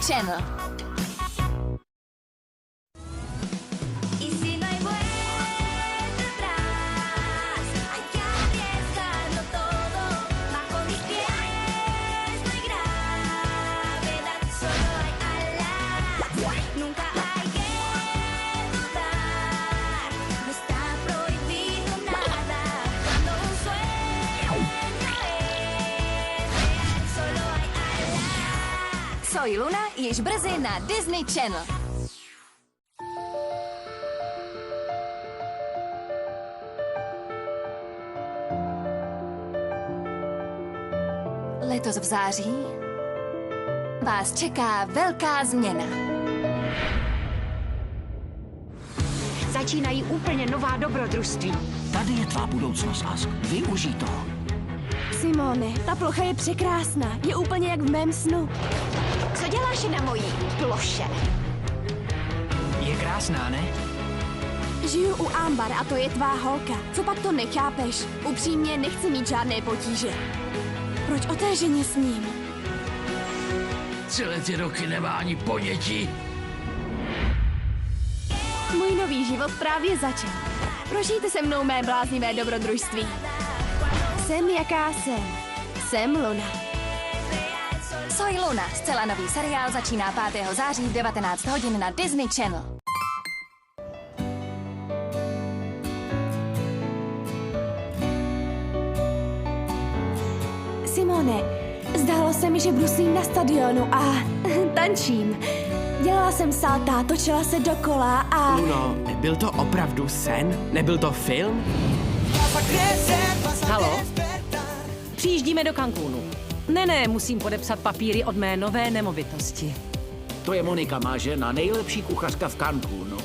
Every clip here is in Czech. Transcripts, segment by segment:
Channel. Soy Luna již brzy na Disney Channel. Letos v září vás čeká velká změna. Začínají úplně nová dobrodružství. Tady je tvá budoucnost, Ask. Využij toho. Simone, ta plocha je překrásná. Je úplně jak v mém snu. Co děláš na mojí ploše? Je krásná, ne? Žiju u Ambar a to je tvá holka. Co pak to nechápeš? Upřímně nechci mít žádné potíže. Proč o té ženě s ním? Celé ty roky nemá ani ponětí. Můj nový život právě začal. Prožijte se mnou mé bláznivé dobrodružství. Jsem jaká jsem. Jsem Luna. Soy Luna, zcela nový seriál začíná 5. září v 19 hodin na Disney Channel. Simone, zdálo se mi, že bruslím na stadionu a tančím. Dělala jsem salta, točila se dokola a... Luno, byl to opravdu sen? Nebyl to film? Halo? Přijíždíme do Cancúnu. Ne, musím podepsat papíry od mé nové nemovitosti. To je Monika, má žena, nejlepší kuchařka v Cancúnu.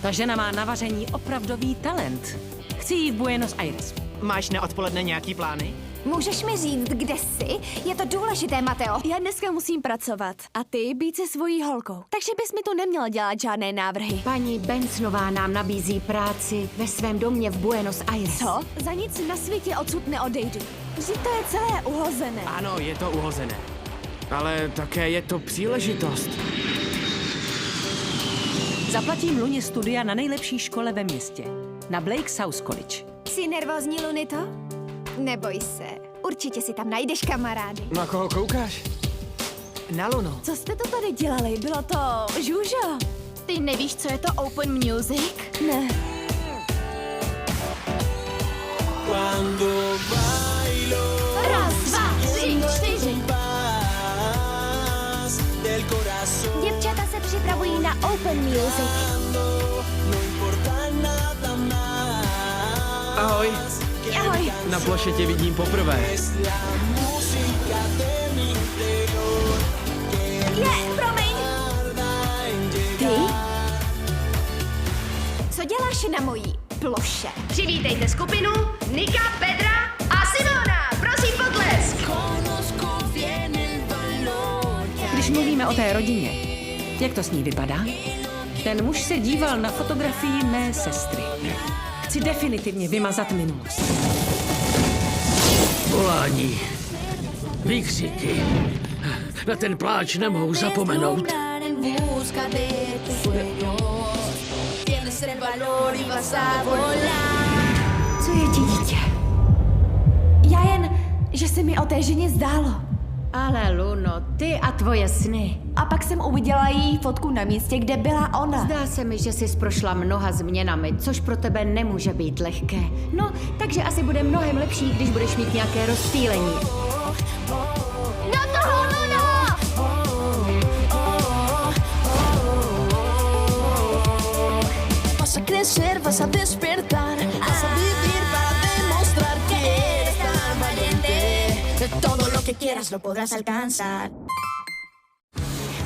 Ta žena má na vaření opravdový talent. Chci jít v Buenos Aires. Máš na odpoledne nějaký plány? Můžeš mi říct, kde jsi? Je to důležité, Mateo. Já dneska musím pracovat a ty být se svojí holkou. Takže bys mi tu neměla dělat žádné návrhy. Paní Bensonová nám nabízí práci ve svém domě v Buenos Aires. Co? Za nic na světě odsud neodejdu. Vždyť to je celé uhozené. Ano, je to uhozené. Ale také je to příležitost. Zaplatím Luně studia na nejlepší škole ve městě. Na Blake South College. Jsi nervózní, Lunito? Neboj se. Určitě si tam najdeš kamarády. Na koho koukáš? Na Lunu. Co jste to tady dělali? Bylo to žůžo? Ty nevíš, co je to Open Music? Ne. Raz, dva, tři, čtyři. Děvčata se připravují na Open Music. Ahoj. Ahoj. Na ploše tě vidím poprvé. Promiň. Ty? Co děláš na mojí ploše? Přivítejte skupinu Nika, Petra a Simona. Prosím potlesk. Když mluvíme o té rodině, jak to s ní vypadá? Ten muž se díval na fotografii mé sestry. Chci definitivně vymazat minulost. Volání. Výkřiky. Na ten pláč nemohu zapomenout. Co je ti, dítě? Já jen, že se mi o té ženě zdálo. Ale Luno, ty a tvoje sny. A pak jsem uviděla její fotku na místě, kde byla ona. Zdá se mi, že jsi prošla mnoha změnami, což pro tebe nemůže být lehké. No, takže asi bude mnohem lepší, když budeš mít nějaké rozptýlení. Do toho, Luno! Vas a crecer, vas a despertar, vas a vivir para demostrar que eres tan valiente. Todo lo que quieras lo podrás alcanzar.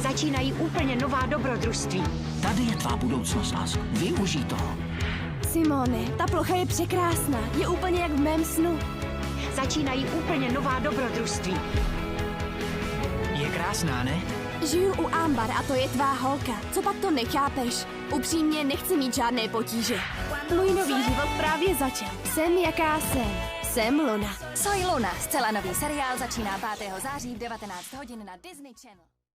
Začínají úplně nová dobrodružství. Tady je tvá budoucnost, Ask. Využij toho. Simone, ta plocha je překrásná. Je úplně jak v mém snu. Začínají úplně nová dobrodružství. Je krásná, ne? Žiju u Ambar a to je tvá holka. Co pak to nechápeš? Upřímně nechci mít žádné potíže. Můj nový život právě začal. Jsem jaká jsem. Jsem Luna. Soy Luna, zcela nový seriál začíná 5. září v 19 hodin na Disney Channel.